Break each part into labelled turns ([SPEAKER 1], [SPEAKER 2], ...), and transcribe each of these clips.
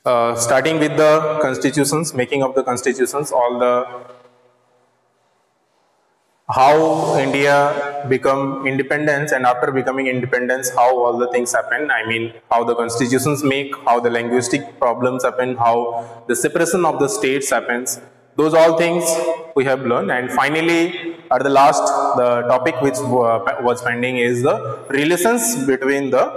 [SPEAKER 1] starting with the constitutions, making of the constitutions, all the how India become independence, and after becoming independence, how all the things happen. I mean, how the constitutions make, how the linguistic problems happen, how the separation of the states happens. Those all things we have learned. And finally, at the last, the topic which was pending is the relations between the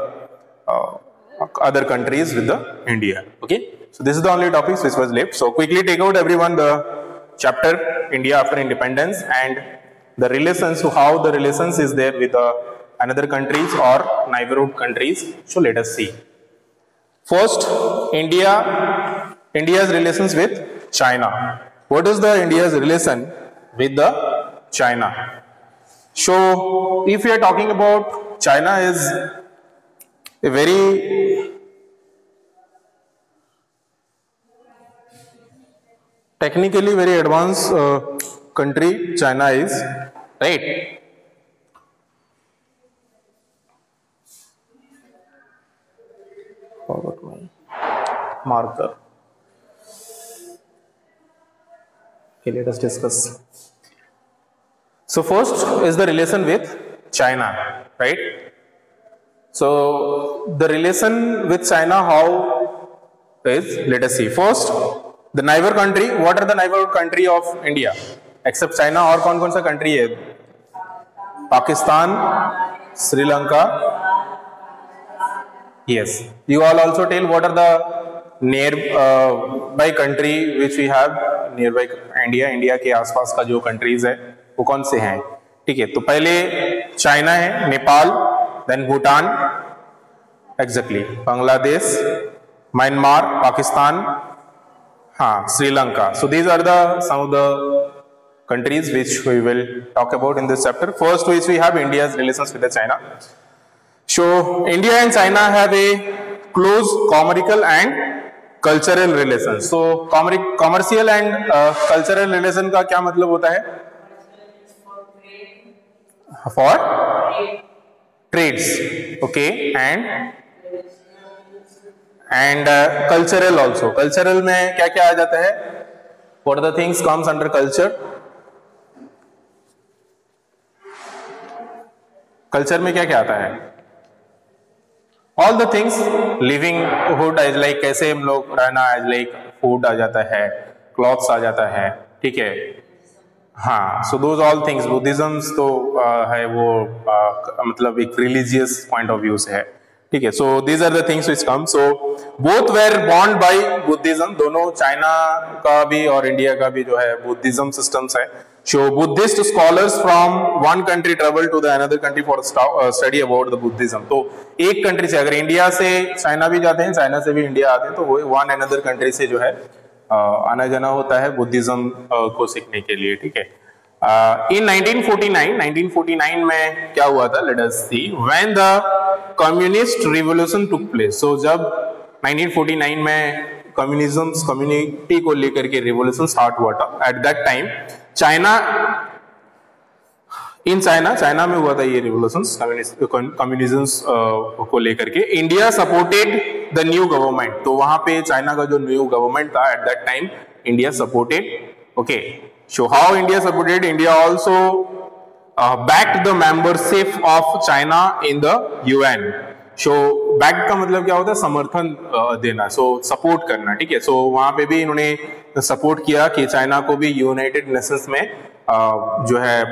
[SPEAKER 1] other countries with the India. Okay, so this is the only topics which was left. So quickly take out everyone the chapter India after independence and the relations, how the relations is there with another countries or neighborhood countries. So let us see. First, India's relations with China. What is the India's relation with the China? So if we are talking about China is a very technically very advanced country. China is, right? Forgot my marker. Okay, let us discuss. So first is the relation with China, right? So the relation with China, how is, let us see. First, the neighbor country. What are the neighborhood country of India? Except China, और कौन कौन सा country है? Pakistan, Sri Lanka. Yes. You all also tell what are the nearby country which we have nearby India. India के आसपास का जो countries है वो कौन से हैं? ठीक है. तो पहले चाइना है, Nepal, then Bhutan, exactly, Bangladesh, Myanmar, Pakistan, Sri Lanka. So these are the some of the countries which we will talk about in this chapter. First, which we have India's relations with the China. So India and China have a close commercial and cultural relations. So commercial and cultural relation का क्या मतलब होता है? For trades, okay, and cultural also. Cultural में क्या क्या आ जाता है? What are the things comes under culture? Culture में क्या क्या आता है? All the things livelihood as like कैसे हम लोग रहना, as like food आ जाता है, clothes आ जाता है, ठीक है? हाँ, so those all things. Buddhism तो है वो मतलब एक religious point of view से है, ठीक है? So these are the things which come. So both were born by Buddhism. दोनों चाइना का भी और इंडिया का भी जो है Buddhism systems है. So Buddhist scholars from one country travel to the another country for study about the Buddhism. तो एक country से अगर इंडिया से चाइना भी जाते हैं, चाइना से भी इंडिया आते हैं, तो वो one another country से जो है आना जाना होता है बुद्धिज्म को सीखने के लिए, ठीक है? In 1949 में क्या हुआ था? Let us see. When the communist revolution took place. So जब 1949 में कम्युनिटी को लेकर के रिवोल्यूशन स्टार्ट हुआ था, एट दैट टाइम चाइना में हुआ था ये रिवोल्यूशन कम्युनिज्म को लेकर के. India supported the new government. तो वहां पे चाइना का जो न्यू गवर्नमेंट था at that time India supported. Okay, so how India supported? India also backed the membership of China in the UN. So backed का मतलब क्या होता है? समर्थन देना, सो सपोर्ट करना, ठीक है? सो वहां पे भी इन्होंने सपोर्ट किया कि चाइना को भी यूनाइटेड नेशंस में जो है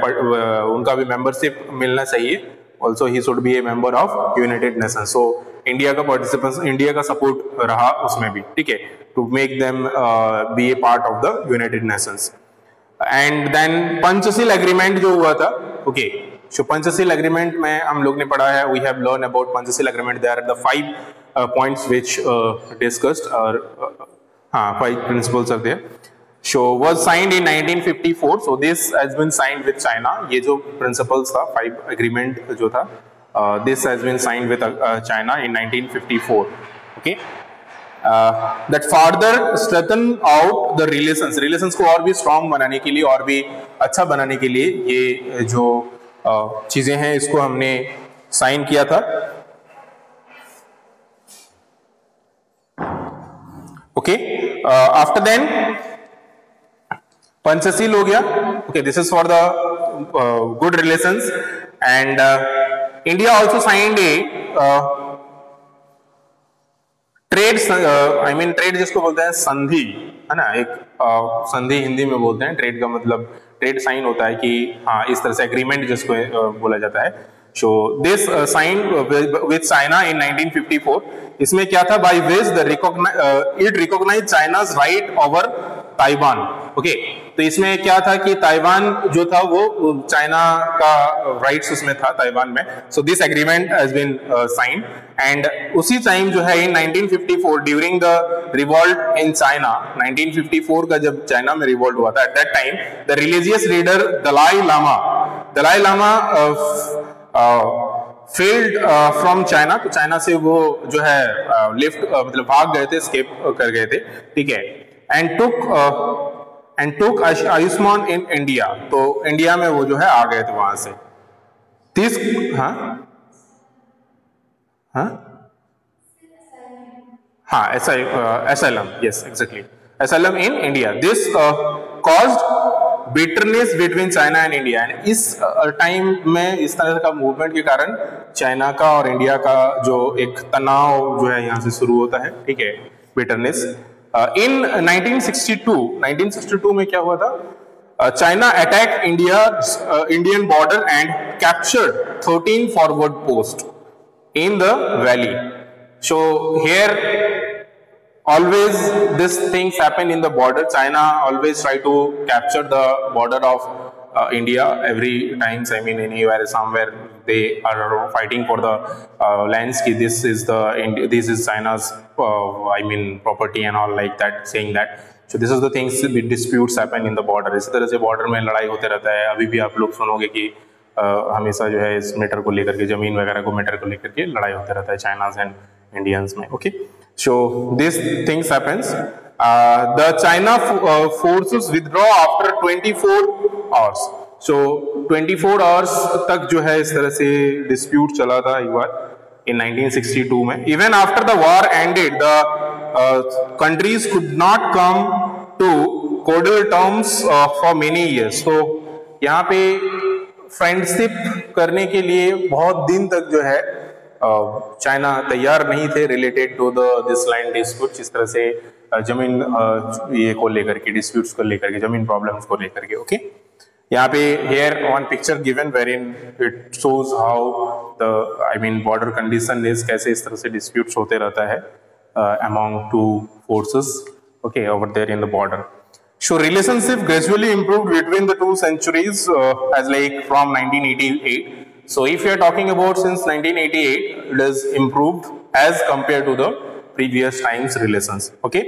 [SPEAKER 1] उनका भी मेंबरशिप मिलना चाहिए. Also he should be a member of United Nations. So India का पार्टिसिपेशन, इंडिया का सपोर्ट रहा उसमें भी, ठीक है, to make them be a part of the United Nations. And then Panchsheel agreement जो हुआ था, ओके, सो पंचशील एग्रीमेंट में हम लोग ने पढ़ा है, we have learn about Panchsheel agreement. There are the 5 points which discussed, और 5 principles are there. So was signed in 1954. So this has been signed with China. ये जो principles था, 5 agreement जो था, this has been signed with China in 1954. Okay. That further strengthen out the relations. Relations को और भी strong बनाने के लिए, और भी अच्छा बनाने के लिए ये जो चीजें हैं इसको हमने sign किया था. ओके, आफ्टर देन पंचशील हो गया. Okay, this is for the good relations. And India also signed A trade, I mean trade जिसको बोलते हैं संधि, है ना. एक संधि हिंदी में बोलते हैं. ट्रेड का मतलब ट्रेड साइन होता है कि हाँ इस तरह से एग्रीमेंट जिसको बोला जाता है. So this sign with China in 1954. इसमें क्या था, by which the it recognize China's right over Taiwan. Okay, तो इसमें क्या था कि ताइवान जो था वो चाइना का राइट्स उसमें था ताइवान में. So this agreement has been signed. And उसी टाइम जो है in 1954 during the revolt in China, 1954 का जब चाइना में रिवॉल्ट हुआ था, at that time the religious leader Dalai Lama fled from China. तो चाइना से वो जो है लिफ्ट मतलब भाग गए थे, स्केप कर गए थे. ठीक है. And took Ayushman in India. तो इंडिया में वो जो है आ गए थे वहां से. This asylum, yes, exactly, asylum in India. This caused bitterness between China and India. And इस टाइम में इस तरह का मूवमेंट के कारण चाइना का और इंडिया का जो एक तनाव जो है यहाँ से शुरू होता है. ठीक है, bitterness. In 1962 में क्या हुआ था, China attacked Indian border and captured 13 forward posts in the valley. So here always these things happen in the border. China always try to capture the border of India every times. I mean anywhere, somewhere they are fighting for the lands. This is China's I mean property and all like that, saying that. So this is the things, disputes happen in the border. इस तरह से border में लड़ाई होते रहता है. अभी भी आप लोग सुनोगे कि हमेशा जो है इस मैटर को लेकर के, जमीन वगैरह को मैटर को लेकर के लड़ाई होते रहता है चाइनाज एंड इंडियंस में. Okay, so this things happens. The China forces withdraw after 24 hours. So 24 hours तक जो है इस तरह से डिस्प्यूट चला था एक बार in 1962 में. Even after the war ended, the countries could not come to cordial terms for many years. तो यहाँ पे फ्रेंडशिप करने के लिए बहुत दिन तक जो है चाइना तैयार नहीं थे related to this land dispute. इस तरह से जमीन ये को लेकर के, डिस्प्यूट्स को लेकर के, जमीन प्रॉब्लम्स को लेकर के. ओके, यहाँ पे here one picture given wherein it shows how the I mean border condition is, कैसे इस तरह से disputes होते रहता है among two forces, okay, over there in the border. So relationship gradually improved between the two centuries as like from 1988. So if you are talking about since 1988, it has improved as compared to the previous times relations. Okay.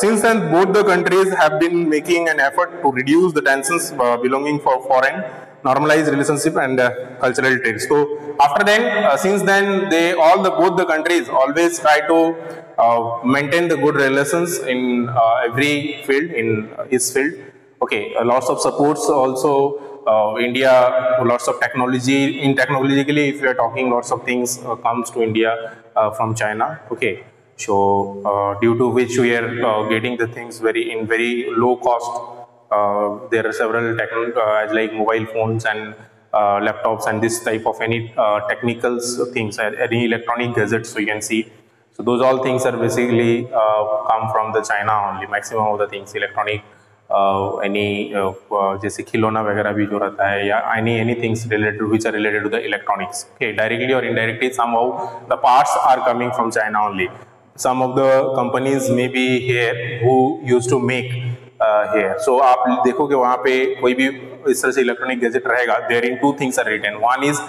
[SPEAKER 1] Since then, both the countries have been making an effort to reduce the tensions belonging for foreign, normalize relationship and cultural trade. So after then, since then, both the countries always try to maintain the good relations in every field, in his field. Okay, lots of supports also. India, lots of technology. In technologically, if we are talking, lots of things comes to India from China. Okay. So due to which we are getting the things in very low cost. There are several like mobile phones and laptops and this type of any technical things, any electronic gadgets you can see. So those all things are basically come from the China only. Maximum of the things electronic, any जैसे खिलौना वगैरह भी जो रहता है, या any things related which are related to the electronics. Okay, directly or indirectly somehow the parts are coming from China only. Some of the companies may be here who used to make here. So आप देखोगे वहाँ पे कोई भी इस तरह से electronic gadget रहेगा, therein two things are written. One is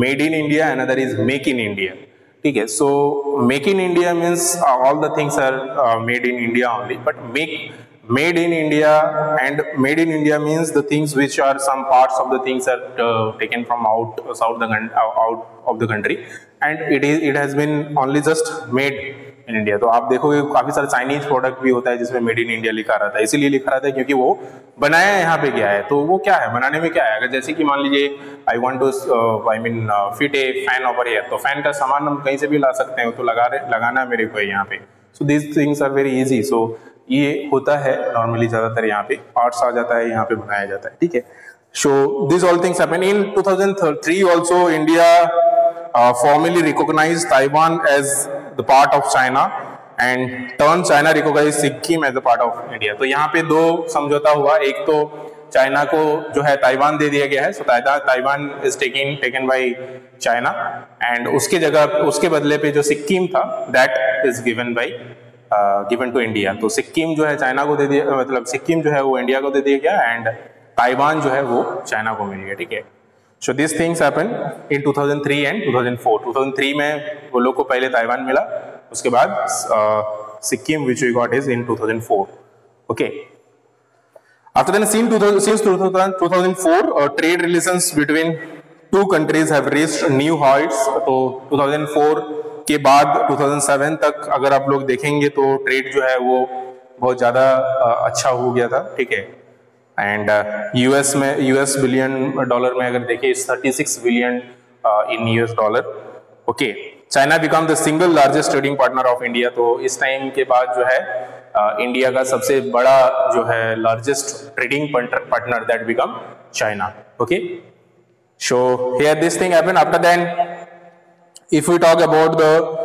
[SPEAKER 1] made in India, another is make in India. ठीक है. So make in India means all the things are made in India only. But made in India and made in India means the things which are some parts of the things are taken from out of the country, and it has been only just made in India. तो आप देखोगे काफी सारे Chinese product भी होता है जिसमें made in India लिखा रहता है. इसीलिए लिखा रहता है क्योंकि वो बनाया यहाँ पे गया है. तो वो क्या है, बनाने में क्या है, अगर जैसे कि मान लीजिए I want to fit a fan over here, तो फैन का सामान हम कहीं से भी ला सकते हैं. तो लगाना है मेरे को यहाँ पे. So these things are very easy. So ये होता है नॉर्मली ज्यादातर यहाँ पे पार्ट्स आ जाता है, यहाँ पे बनाया जाता है. ठीक है. So these all things happen. In 2003 also India formally recognized Taiwan as the part of China and turned China recognized Sikkim as a part of India. तो यहाँ पे दो समझौता हुआ. एक तो चाइना को जो है ताइवान दे दिया गया है. So Taiwan is taken by China and उसके जगह उसके बदले पे जो सिक्किम था that is given to India. तो सिक्किम जो है चाइना को दे दिया, मतलब सिक्किम जो है वो इंडिया को दे दिया गया एंड ताइवान जो है वो चाइना को मिल गया. ठीक है. So this things happen in 2003 and 2004. 2003 में वो लोग को पहले ताइवान मिला, उसके बाद Sikkim which we got is in 2004. Okay. After then, since 2004, trade relations between two countries have reached new heights. तो 2004 के बाद 2007 तक अगर आप लोग देखेंगे तो ट्रेड जो है वो बहुत ज़्यादा अच्छा हो गया था. ठीक है. एंड यूएस बिलियन डॉलर में अगर देखें 36 billion in US dollar. Okay. China become the single largest trading partner of India. तो इस टाइम के बाद जो है इंडिया का सबसे बड़ा जो है largest trading partner that become China. Okay. So here this thing happen. After then if we talk about the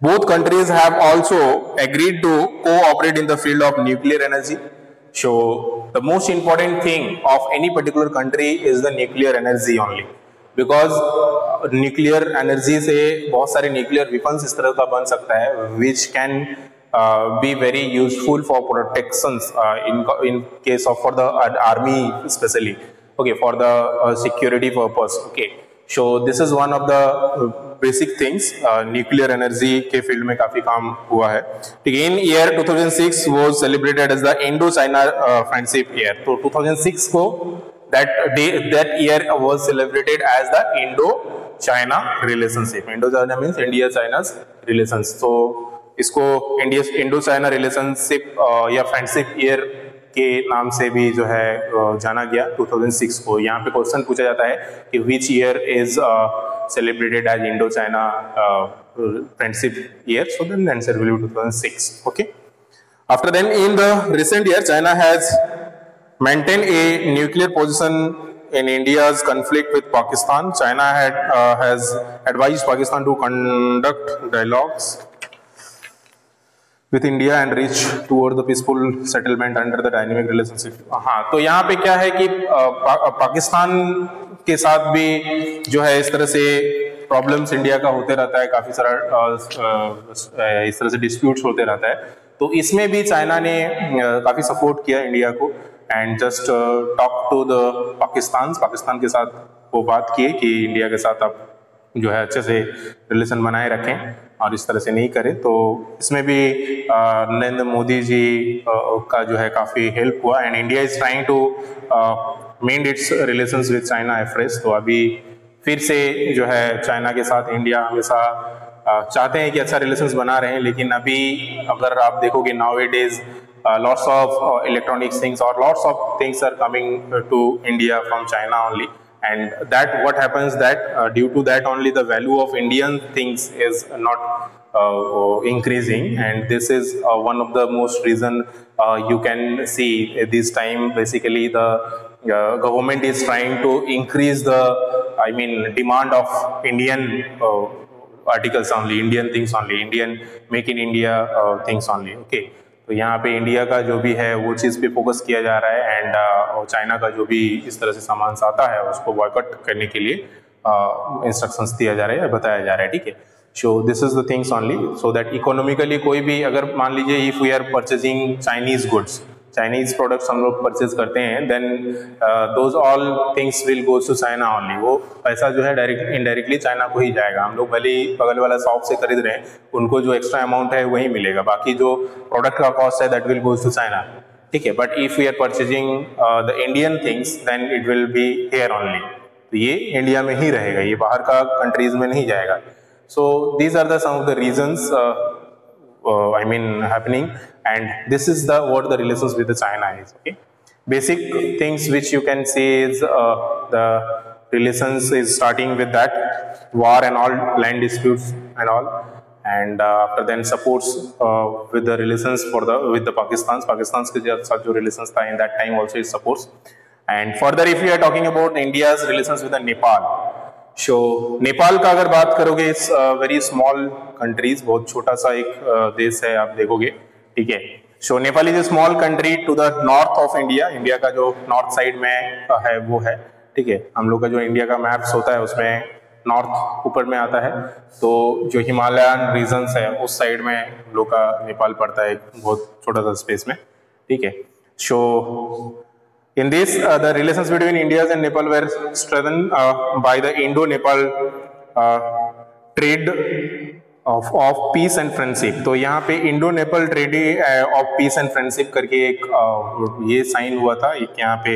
[SPEAKER 1] both countries have also agreed to cooperate in the field of nuclear energy. So the most important thing of any particular country is the nuclear energy only, because nuclear energy से बहुत सारे nuclear weapons इस तरह का बन सकता है which can be very useful for protections in case of for the army especially. Okay, for the security purpose. Okay. So this is one of the basic things. Nuclear energy के field में काफी काम हुआ है. ठीक है. इन year 2006 was celebrated as the Indo-China friendship year. तो 2006 को that year was celebrated as the Indo-China relationship. Indo-China means India-China's relations. तो इसको Indo-China relationship या friendship year के नाम से भी जो है जाना गया 2006 को. यहाँ पे क्वेश्चन पूछा जाता है कि which year is celebrated as Indo China friendship year. So then answer will be 2006. Okay. After then in the recent year China has maintain a nuclear position in India's conflict with Pakistan. China has advised Pakistan to conduct dialogues with India and reach toward the peaceful settlement under the dynamic relationship. हाँ, तो यहाँ पे क्या है कि पाकिस्तान के साथ भी जो है इस तरह से प्रॉब्लम्स इंडिया का होते रहता है, काफी सारा इस तरह से डिस्प्यूट्स होते रहता है. तो इसमें भी चाइना ने काफी सपोर्ट किया इंडिया को and just talk to the Pakistan के साथ वो बात किए कि इंडिया के साथ आप जो है अच्छे से रिलेशन बनाए रखें और इस तरह से नहीं करें. तो इसमें भी नरेंद्र मोदी जी का जो है काफ़ी हेल्प हुआ and India is trying to mend its relations with China afresh. तो अभी फिर से जो है चाइना के साथ इंडिया हमेशा चाहते हैं कि अच्छा रिलेशंस बना रहे हैं, लेकिन अभी अगर आप देखोगे नाउ-ए-डेज lots of electronic things or lots of things are coming to India from China only. And that what happens that due to that only the value of Indian things is not increasing, and this is one of the most reason you can see this time basically the government is trying to increase the demand of Indian articles only, Indian things only, Indian make in India things only. Okay. तो यहाँ पे India का जो भी है वो चीज़ पे focus किया जा रहा है एंड चाइना का जो भी इस तरह से सामान आता है उसको बॉयकॉट करने के लिए इंस्ट्रक्शंस दिया जा रहा है, बताया जा रहा है. ठीक है. So this is the things only so that economically कोई भी अगर मान लीजिए if we are purchasing Chinese goods, Chinese products हम लोग परचेज करते हैं, then those all things will goes to China only. वो पैसा जो है डायरेक्ट इनडायरेक्टली चाइना को ही जाएगा. हम लोग भले ही बगल वाला शॉप से खरीद रहे हैं, उनको जो एक्स्ट्रा अमाउंट है वही मिलेगा, बाकी जो प्रोडक्ट का कॉस्ट है that will goes to China. ठीक है. But if we are purchasing the Indian things then it will be here only. तो ये इंडिया में ही रहेगा, ये बाहर का कंट्रीज में नहीं जाएगा. So these are the some of the reasons happening, and this is what the relations with the China is. Okay, basic things which you can see is the relations is starting with that war and all, land disputes and all, and after then supports with the relations for the with the Pakistan के साथ जो relations था in that time also it supports. And further if we are talking about India's relations with the Nepal, so Nepal का अगर बात करोगे इस very small countries, बहुत छोटा सा एक देश है आप देखोगे, ठीक है. So Nepal is a small country to the north of India. India का जो नॉर्थ साइड में है वो है, ठीक है. हम लोग का जो इंडिया का मैप्स होता है उसमें नॉर्थ ऊपर में आता है, तो जो हिमालयन रीजन्स है उस साइड में हम लोग का नेपाल पड़ता है, बहुत छोटा सा स्पेस में, ठीक है. सो in this the relations between India and Nepal were strengthened by the Indo-Nepal trade of peace and friendship. तो यहाँ पे Indo Nepal treaty of peace and friendship करके एक ये साइन हुआ था. एक यहाँ पे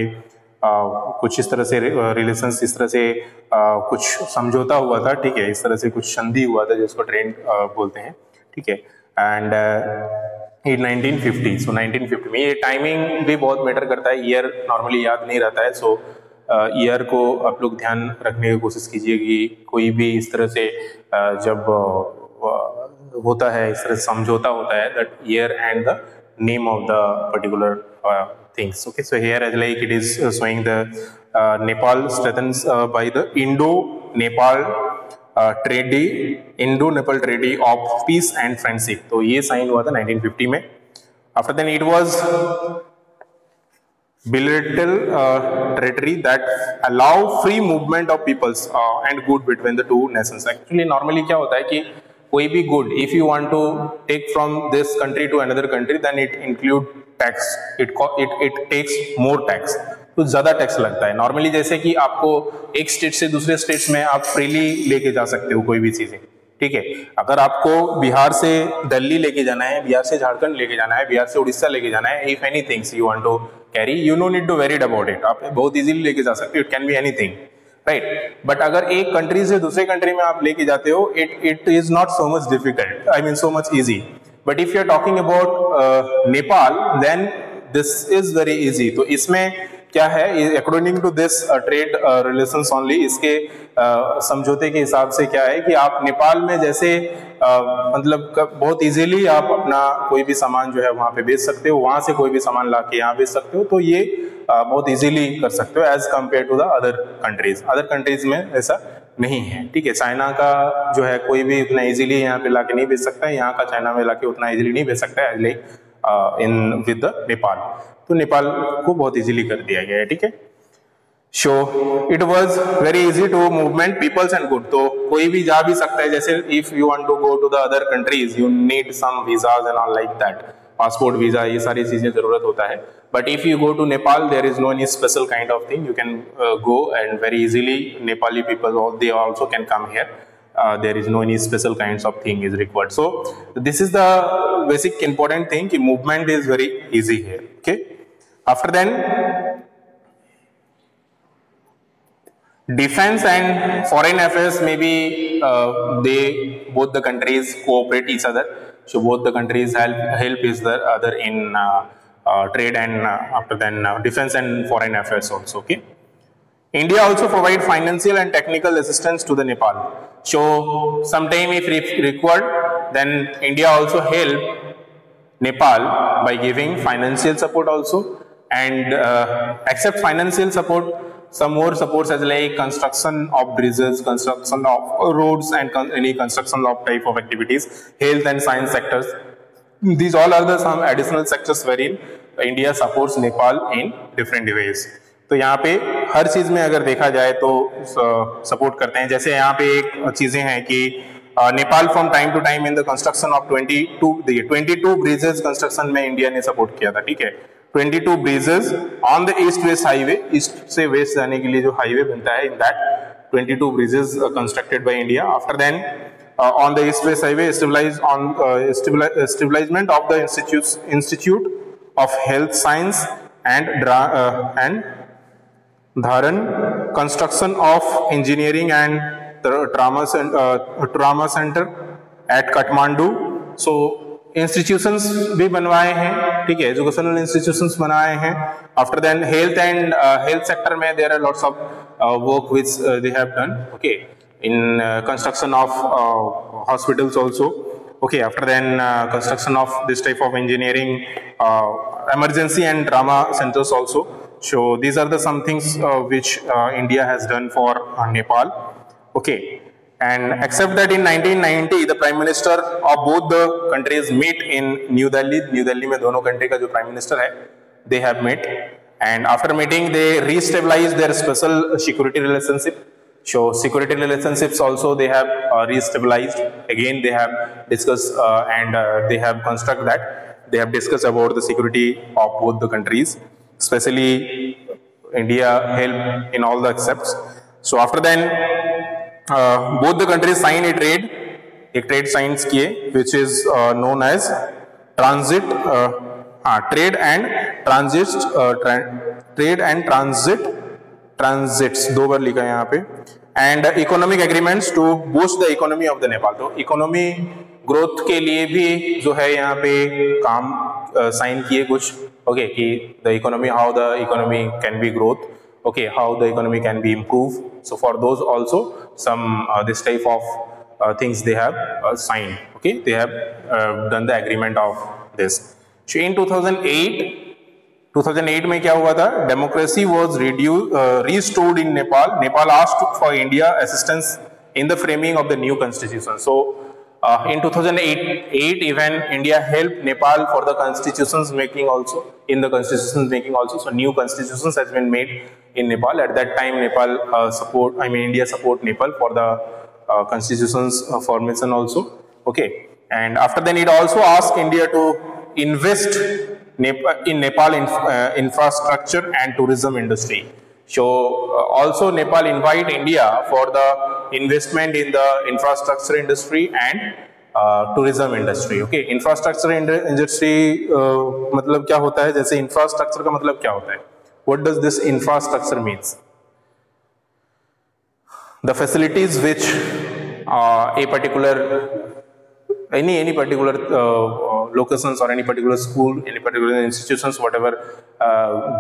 [SPEAKER 1] कुछ इस तरह से रिलेशंस, इस तरह से कुछ समझौता हुआ था, ठीक है. इस तरह से कुछ संधि हुआ था जिसको ट्रेड बोलते हैं, ठीक है. एंड इन 1950, सो 1950 में ये टाइमिंग भी बहुत मैटर करता है. ईयर नॉर्मली याद नहीं रहता है, सो ईयर को आप लोग ध्यान रखने की कोशिश कीजिए कि कोई भी इस तरह से जब होता है, इस तरह से समझौता होता है, that year and the name of the particular things. Okay, so here as like it is showing the Nepal strengthens by the Indo-Nepal Indo-Nepal Treaty of Peace and Friendship. तो ये साइन हुआ था 1950 में. After then it was bilateral territory that allow free movement of peoples and good between the two nations. Actually normally क्या होता है कि कोई भी good, if you want to take from this country to another country, then it include tax. It takes more tax. तो ज्यादा tax लगता है नॉर्मली. जैसे कि आपको एक स्टेट से दूसरे स्टेट्स में आप फ्रीली लेके जा सकते हो कोई भी चीजें, ठीक है. अगर आपको बिहार से दिल्ली लेके जाना है, बिहार से झारखंड लेके जाना है, बिहार से उड़ीसा लेके जाना है, if anything you want to carry, you no need to worried about it. आप बहुत इजीली लेके जा सकते हो. It can be anything, right. But अगर एक कंट्री से दूसरे कंट्री में आप लेके जाते हो, it is not so much difficult, I mean so much easy. But if you are talking about Nepal, then this is very easy. तो इसमें क्या है, according to this trade relations only, इसके समझौते के हिसाब से क्या है कि आप नेपाल में जैसे मतलब बहुत इजीली आप अपना कोई भी सामान जो है वहां पे बेच सकते हो, वहां से कोई भी सामान ला के यहाँ बेच सकते हो. तो ये बहुत इजीली कर सकते हो as compare to the other countries. Other countries में ऐसा नहीं है, ठीक है. चाइना का जो है कोई भी उतना इजीली यहाँ पे लाके नहीं बेच सकता है, यहाँ का चाइना में लाके उतना इजीली नहीं बेच सकता है like in with the Nepal. तो नेपाल को बहुत इजीली कर दिया गया है, ठीक है. So it was very easy to movement peoples and good. तो कोई भी जा भी सकता है. जैसे if you want to go to the other countries, you need some visas and all like that, passport visa, ये सारी चीजें जरूरत होता है. But if you go to Nepal, there is no any special kind of thing. You can go and very easily Nepali people they also can come here. There is no any special kinds of thing is required. So this is the basic important thing कि movement is very easy here. Okay. After then, defense and foreign affairs, maybe they both the countries cooperate each other. So both the countries help each other in trade and after then defense and foreign affairs also. Okay. India also provide financial and technical assistance to the Nepal. So sometime if required, then India also help Nepal by giving financial support also, and except financial support, some more supports as like construction of bridges, construction of roads, and any construction of type of activities, health and science sectors. These all are the some additional sectors wherein India supports Nepal in different ways. तो यहाँ पे हर चीज में अगर देखा जाए तो support करते हैं. जैसे यहाँ पे एक चीजें हैं कि Nepal from time to time in the construction of 22 bridges construction में इंडिया ने सपोर्ट किया था, ठीक है. 22 bridges on the east west highway, east से वेस्ट जाने के लिए जो हाईवे बनता है, in that 22 bridges constructed by India. After then on the east west highway establishment of the institute of health science and Dharan, construction of engineering and trauma center at Kathmandu. So institutions भी बनवाए हैं, ठीक है. Educational institutions बनाए हैं. After then health and health sector में there are lots of work which they have done, okay, in construction of hospitals also. Okay, after then construction of this type of engineering, emergency and drama centers also. So these are the some things which India has done for Nepal. Okay, and except that in 1990 the prime minister of both the countries meet in New Delhi. New Delhi में दोनों country का जो prime minister है, they have met, and after meeting they re-stabilized their special security relationship. So security relationships also they have re-stabilized. Again they have discussed and they have construct that. They have discussed about the security of both the countries. Especially India helped in all the accepts. So after then both the countries signed a trade signs किए, which is known as transit trade and transit transits, दो बार लिखा है यहाँ पे, and economic agreements to boost the economy of the Nepal. तो economy growth के लिए भी जो है यहाँ पे काम साइन किए कुछ. ओके, कि the economy, how the economy can be growth, okay, how the economy can be improved. So for those also some this type of things they have signed. Okay, they have done the agreement of this. So in 2008 में क्या हुआ था? Democracy was restored in Nepal. Nepal asked for India assistance in the framing of the new constitution. So in 2008 even India helped Nepal for the constitutions making also. In the constitutions making also, so new constitutions has been made in Nepal. At that time Nepal India support Nepal for the constitutions formation also. Okay, and after then it also asked India to invest in Nepal infrastructure and tourism industry. So also Nepal invite India for the investment in the infrastructure industry and tourism industry. Okay, infrastructure industry मतलब क्या होता है? जैसे infrastructure का मतलब क्या होता है? What does this infrastructure means? The facilities which a particular any particular locations or any particular school, any particular institutions, whatever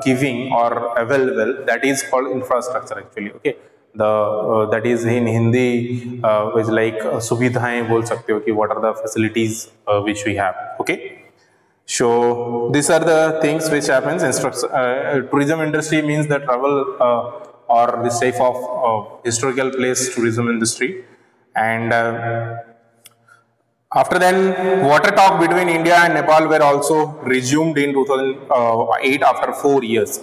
[SPEAKER 1] giving or available, that is called infrastructure actually. Okay, the that is in Hindi is like सुविधाएं बोल सकते हो कि what are the facilities which we have. Okay, so these are the things which happens. Tourism industry means the travel or this type of historical place tourism industry. And after then, water talk between India and Nepal were also resumed in 2008 after 4 years.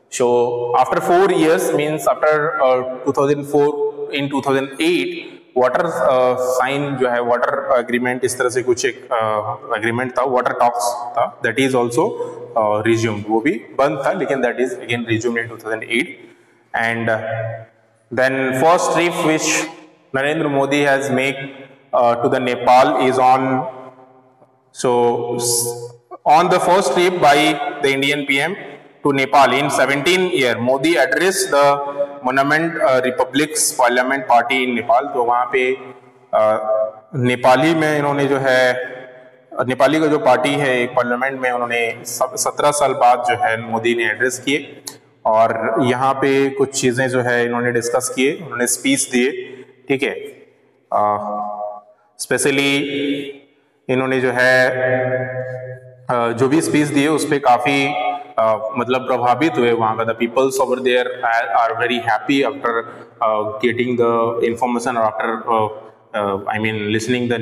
[SPEAKER 1] So after 4 years means after 2004 in 2008 water sign जो है water agreement इस तरह से कुछ एक agreement था, water talks था, that is also resumed. वो भी बंद था लेकिन that is again resumed in 2008. And then first trip which Narendra Modi has made to the Nepal is on the first trip by the Indian PM to Nepal in 17 year, Modi addressed the Monument Republic's Parliament Party in Nepal. तो वहाँ पे नेपाली में इन्होंने जो है नेपाली का जो party है एक पार्लियामेंट में उन्होंने 17 साल बाद जो है मोदी ने एड्रेस किए और यहाँ पे कुछ चीज़ें जो है इन्होंने डिस्कस किए, उन्होंने स्पीच दिए. ठीक है, स्पेशली इन्होंने जो है जो भी स्पीच दिए उस पर काफ़ी मतलब प्रभावित हुए वहाँ का. The peoples over there are very happy after getting the information और after I mean listening the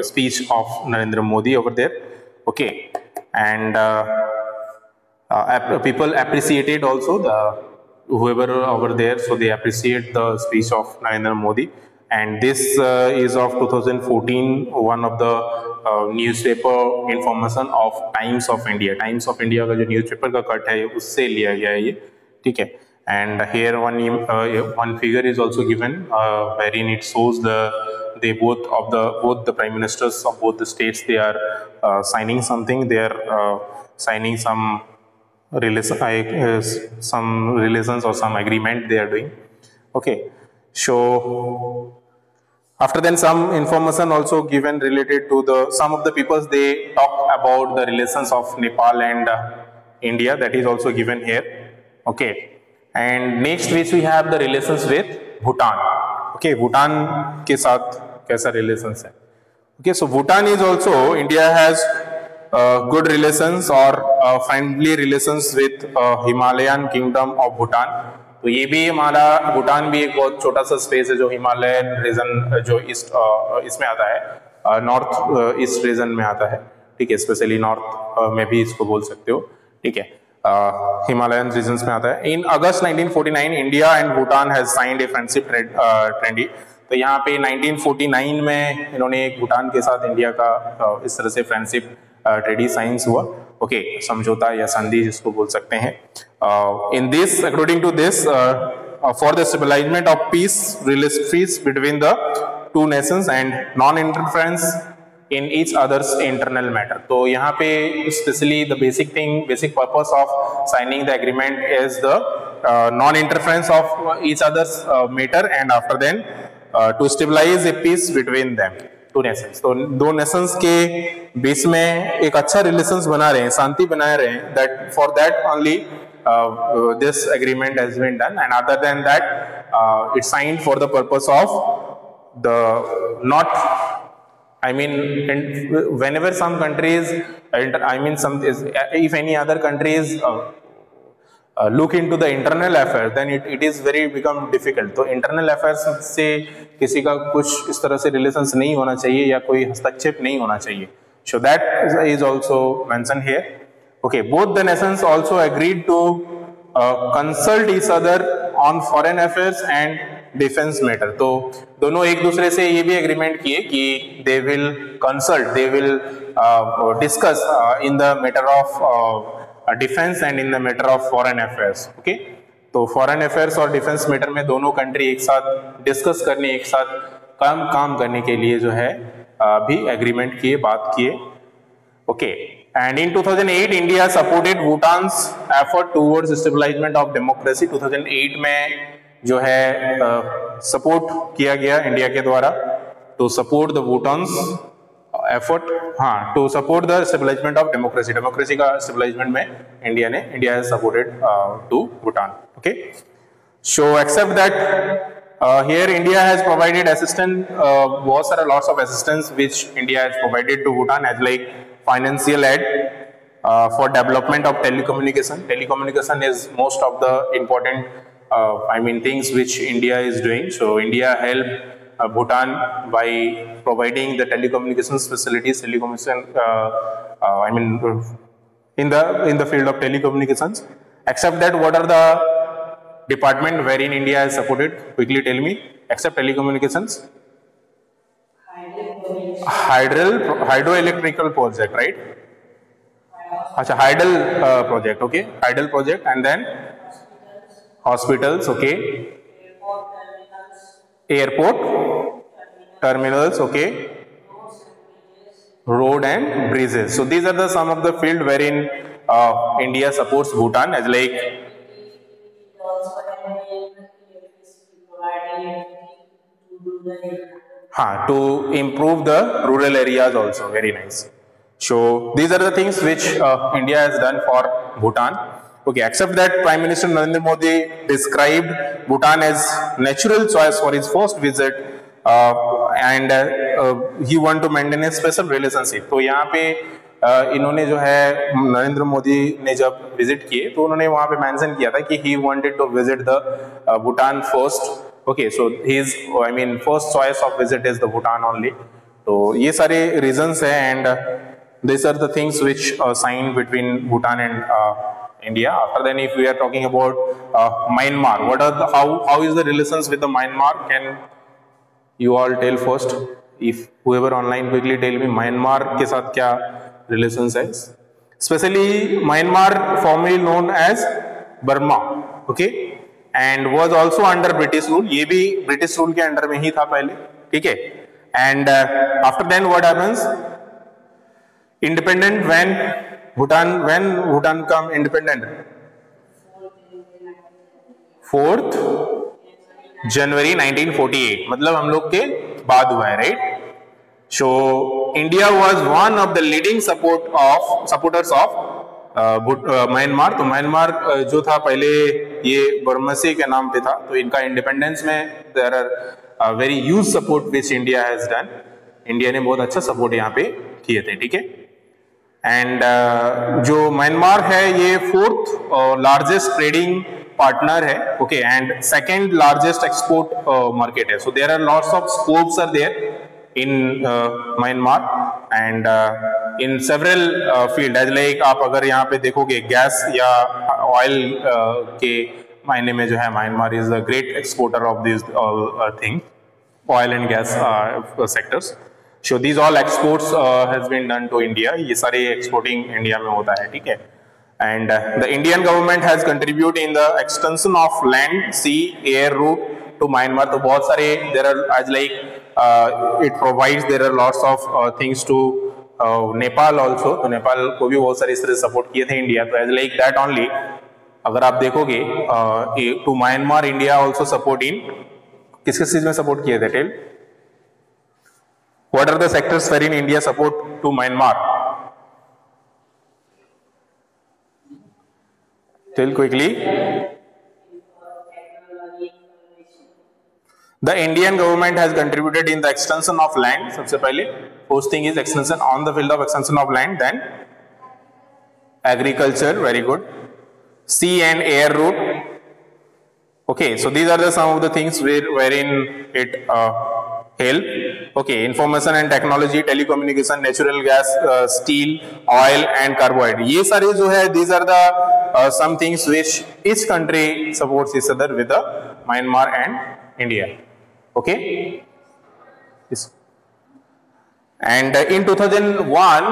[SPEAKER 1] speech of Narendra Modi over there. Okay, and people appreciated also whoever over there, so they appreciate the speech of Narendra Modi. And this is of 2014, one of the newspaper information of Times of India. Times of India का जो newspaper का cut है उससे लिया गया है ये. ठीक है, and here one figure is also given wherein it shows both the prime ministers of both the states, they are signing something. They are signing some relations or some agreement they are doing. Okay, so after then some information also given related to some of the peoples, they talk about the relations of Nepal and India, that is also given here. Okay, and next which we have the relations with Bhutan. Okay, Bhutan के साथ कैसा relations है. Okay, so Bhutan is also, India has good relations or friendly relations with Himalayan Kingdom of Bhutan. तो ये भी हमारा भूटान भी एक बहुत छोटा सा स्पेस है जो हिमालयन रीजन जो ईस्ट इसमें आता है, नॉर्थ ईस्ट रीजन में आता है, ठीक है, स्पेशली नॉर्थ में भी इसको बोल सकते हो, ठीक है, हिमालयन रीजन्स में आता है। इन अगस्त 1949 India and Bhutan has signed a friendship trendy. तो यहाँ पे 1949 में इन्होंने एक भूटान के साथ इंडिया का इस तरह से फ्रेंडशिप ट्रेडी साइंस हुआ, ओके, समझौता या संधि जिसको बोल सकते हैं। In this, according to this, for the stabilisement of peace relations between the two nations and non interference in each other's internal matter. तो यहाँ पे specially the basic purpose of signing the agreement is the non interference of each other's matter and after then to stabilise a peace between them two nations. तो दो Nations के बीच में एक अच्छा relations बना रहे हैं, शांति बनाए रहे हैं, that for that only this agreement has been done, and other than that it's signed for the purpose of the not, I mean, whenever some countries if any other countries look into the internal affairs, then it is very become difficult. तो internal affairs से किसी का कुछ इस तरह से relations नहीं होना चाहिए या कोई हस्तक्षेप नहीं होना चाहिए. So that is also mentioned here. Okay, both the nations also agreed to consult each other on foreign affairs and defense matter. तो दोनों एक दूसरे से ये भी agreement किए कि they will consult, they will discuss in the matter of defence and in the matter of foreign affairs. Okay, तो फॉरेन अफेयर्स और डिफेंस मैटर में दोनों कंट्री एक साथ डिस्कस करने, एक साथ काम करने के लिए जो है भी एग्रीमेंट किए, बात किए. Okay, and in 2008 India supported Bhutan's effort towards establishment of democracy. 2008 में जो है सपोर्ट किया गया इंडिया के द्वारा to support the Bhutan's effort, हाँ, to support the stabilisement of democracy. Democracy का स्टेबलाइजमेंट में India has supported to Bhutan. Okay, so except that here India has provided assistance, बहुत सारा lots of assistance which India has provided to Bhutan as like financial aid for development of telecommunication. Telecommunication is most of the important things which India is doing. So India helped Bhutan by providing the telecommunications facilities, in the field of telecommunications. Except that, what are the department wherein India has supported? Quickly tell me. Except telecommunications, hydroelectrical project, right? Acha, hydel project. Okay, hydel project, and then hospitals. Okay, airport terminals, okay, road and bridges. So these are the some of the field wherein India supports Bhutan as like to improve the rural areas also. Very nice. So these are the things which India has done for Bhutan. Okay, except that Prime Minister Narendra Modi described Bhutan as natural choice for his first visit, and he want to maintain a special relationship. तो यहाँ पे इन्होंने जो है नरेंद्र मोदी ने जब visit किए तो उन्होंने वहाँ पे मेंशन किया था कि he wanted to visit the Bhutan first. Okay, so his first choice of visit is the Bhutan only. तो ये सारे reasons हैं, and these are the things which signed between Bhutan and India. After then, if we are talking about Myanmar, how is the relations with the Myanmar? Can you all tell first? If whoever online, quickly tell me Myanmar के साथ क्या relations है? Especially Myanmar, formerly known as Burma, okay, and was also under British rule. ये भी British rule के under में ही था पहले, ठीक है? And after then, what happens? Independent when Bhutan come independent? 4th January 1948. मतलब हम लोग के बाद हुआ है, right? So India was one of the leading supporters of Myanmar. तो म्यांमार जो था पहले ये बर्मसी के नाम पे था, तो इनका इंडिपेंडेंस में there are very huge support which India has done. India ने बहुत अच्छा सपोर्ट यहाँ पे किए थे, ठीक है। एंड जो म्यांमार है ये 4th लार्जेस्ट ट्रेडिंग पार्टनर है, okay, and 2nd largest export market है। So there are lots of scopes are there in Myanmar and in several field, as like आप अगर यहाँ पे देखोगे गैस या ऑयल के मायने में जो है Myanmar is a great exporter of this thing, oil and gas sectors. So these all exports has been done to India. ये सारे exporting India में होता है, ठीक है। And the Indian government has contributed in the extension of land, sea, air route to Myanmar. तो बहुत सारे there are as like it provides there are lots of things to Nepal also. तो नेपाल को भी बहुत सारे इस तरह सपोर्ट किए थे इंडिया। तो as like that only अगर आप देखोगे to Myanmar India also support in किस किस चीज में सपोर्ट किए थे? Tell what are the sectors where in India support to Myanmar? Tell quickly. The Indian government has contributed in the extension of land. सबसे पहले first thing is extension on the field of extension of land, then agriculture, very good, sea and air route. Okay, so these are the some of the things wherein it help. Okay, information and technology, telecommunication, natural gas, steel, oil and carbohydrate. ये सारे जो है these are the some things which each country supports each other with the Myanmar and India. Okay. Yes. And in 2001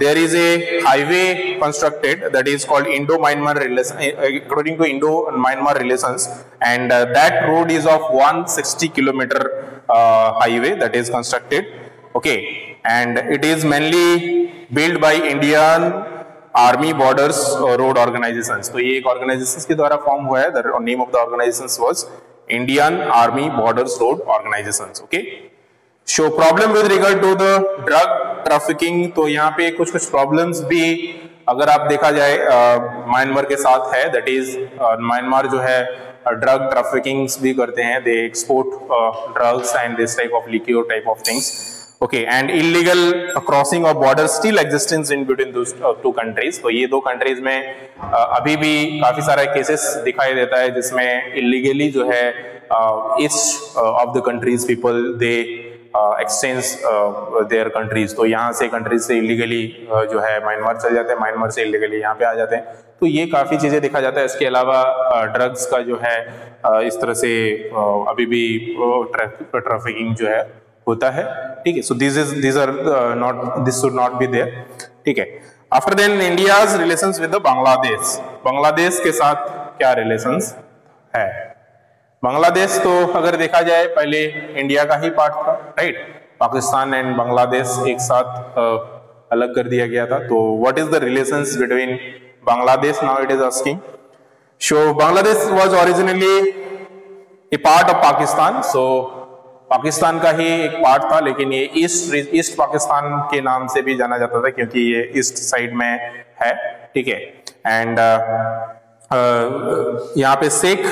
[SPEAKER 1] there is a highway constructed that is called Indo-Myanmar relations, according to Indo-Myanmar relations, and that road is of 160 kilometer highway that is constructed, okay, and it is mainly built by Indian Army Borders Road Organizations. तो ये एक organizations के द्वारा form हुआ है। The name of the organizations was Indian Army Borders Road Organizations, okay. So problem with regard to the drug trafficking, तो यहाँ पे कुछ प्रॉब्लम्स भी अगर आप देखा जाए म्यांमार के साथ है। दैट इज म्यांमार जो है ड्रग ट्रैफिकिंग भी करते हैं, they export drugs and this type of liquor type of things, okay, and illegal crossing of border still existence in between those two countries. तो ये दो कंट्रीज में अभी भी काफी सारा केसेस दिखाई देता है जिसमें इलीगली जो है east of the countries people they exchange there countries. तो यहाँ से कंट्रीज से इलीगली जो है म्यांमार चल जाते हैं, म्यांमार से इलीगली यहाँ पे आ जाते हैं। तो ये काफी चीजें देखा जाता है। इसके अलावा ड्रग्स का जो है इस तरह से अभी भी ट्रैफिकिंग जो है होता है, ठीक है। So this are not, this should not be there, ठीक है। After then India's relations with Bangladesh. Bangladesh के साथ क्या रिलेशंस है? बांग्लादेश तो अगर देखा जाए पहले इंडिया का ही पार्ट था, राइट। पाकिस्तान एंड बांग्लादेश एक साथ अलग कर दिया गया था। तो what is the relations between Bangladesh? Now it is asking. So Bangladesh was originally a part of Pakistan. So Pakistan का ही एक पार्ट था, लेकिन ये ईस्ट पाकिस्तान के नाम से भी जाना जाता था क्योंकि ये ईस्ट साइड में है, ठीक है। एंड यहाँ पे Sheikh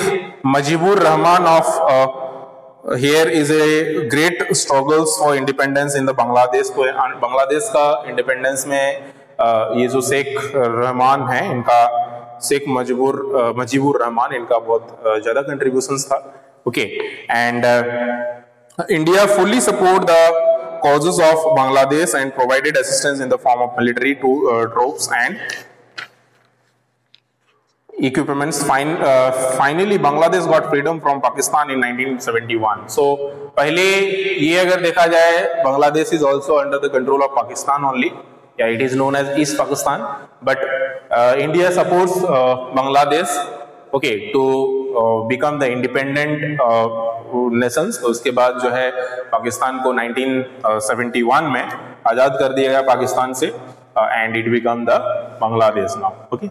[SPEAKER 1] Mujibur Rahman of here is a great struggles for independence in the Bangladesh. तो बांग्लादेश का इंडिपेंडेंस में ये जो शेख रहमान है, इनका शेख मुजीबुर रहमान, इनका बहुत ज्यादा कंट्रीब्यूशंस था, okay. And India fully support the causes of Bangladesh and provided assistance in the form of military troops and equipments. Finally, Bangladesh got freedom from Pakistan in 1971. So, पहले ये अगर देखा जाए, Bangladesh is also under the control of Pakistan only. Yeah, it is known as East Pakistan. But India supports Bangladesh, okay, to become the independent nations। तो उसके बाद जो है पाकिस्तान को 1971 में आजाद कर दिया गया पाकिस्तान से, and it become the Bangladesh now, okay.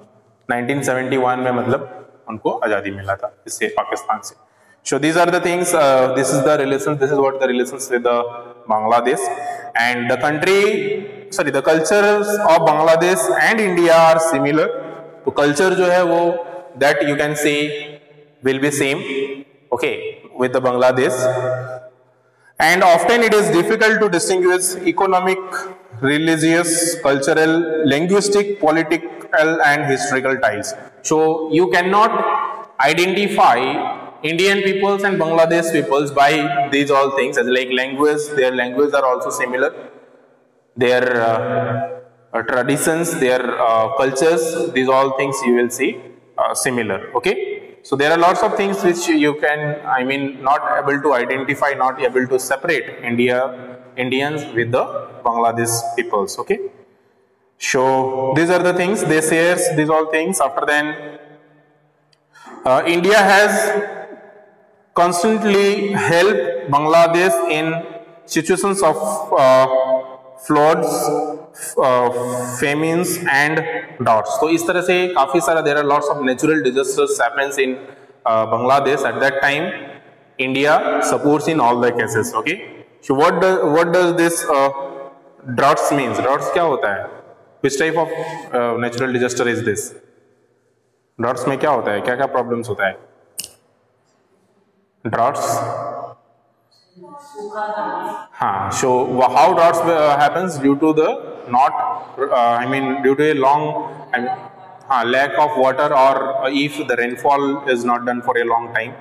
[SPEAKER 1] 1971 में मतलब उनको आजादी मिला था इससे, पाकिस्तान से। So these are the things, this is the relations, this is what the relations with the Bangladesh, and the country, sorry, the cultures of Bangladesh and India are similar. तो culture जो है वो that you can say will be same, okay, with the Bangladesh, And often it is difficult to distinguish economic, religious, cultural, linguistic, political and historical ties. So you cannot identify Indian peoples and Bangladesh peoples by these all things, as like language, their languages are also similar, their traditions, their cultures, these all things you will see similar. Okay, so there are lots of things which you can, I mean, not able to identify, not able to separate Indians with the Bangladesh peoples. Okay, so these are the things they share, these all things. After then, India has constantly helped Bangladesh in situations of floods, famines and droughts. तो इस तरह से काफी सारा there are lots of natural disasters happens in Bangladesh at that time. India supports in all the cases. Okay. So what does this droughts means? Droughts क्या होता है? Which type of natural disaster is this? Droughts में क्या होता है? क्या क्या problems होता है? Droughts. हाँ, so how droughts happens due to the due to a long lack of water, or if the rainfall is not done for a long time.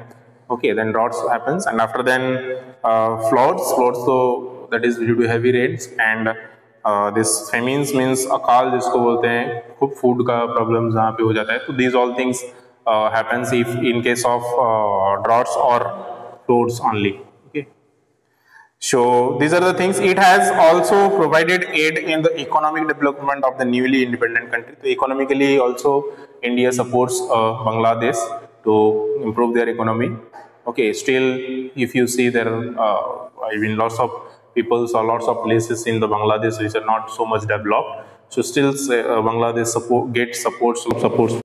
[SPEAKER 1] Okay, then droughts happens, and after then floods. So that is due to heavy rains, and this famines means अकाल जिसको बोलते हैं, खूब food का problems जहाँ पे हो जाता है. तो these all things happens if in case of droughts or floods only. Okay. So these are the things. It has also provided aid in the economic development of the newly independent country. So economically also India supports Bangladesh to improve their economy. Okay, still if you see there are lots of peoples or lots of places in the Bangladesh which are not so much developed. So still Bangladesh gets supports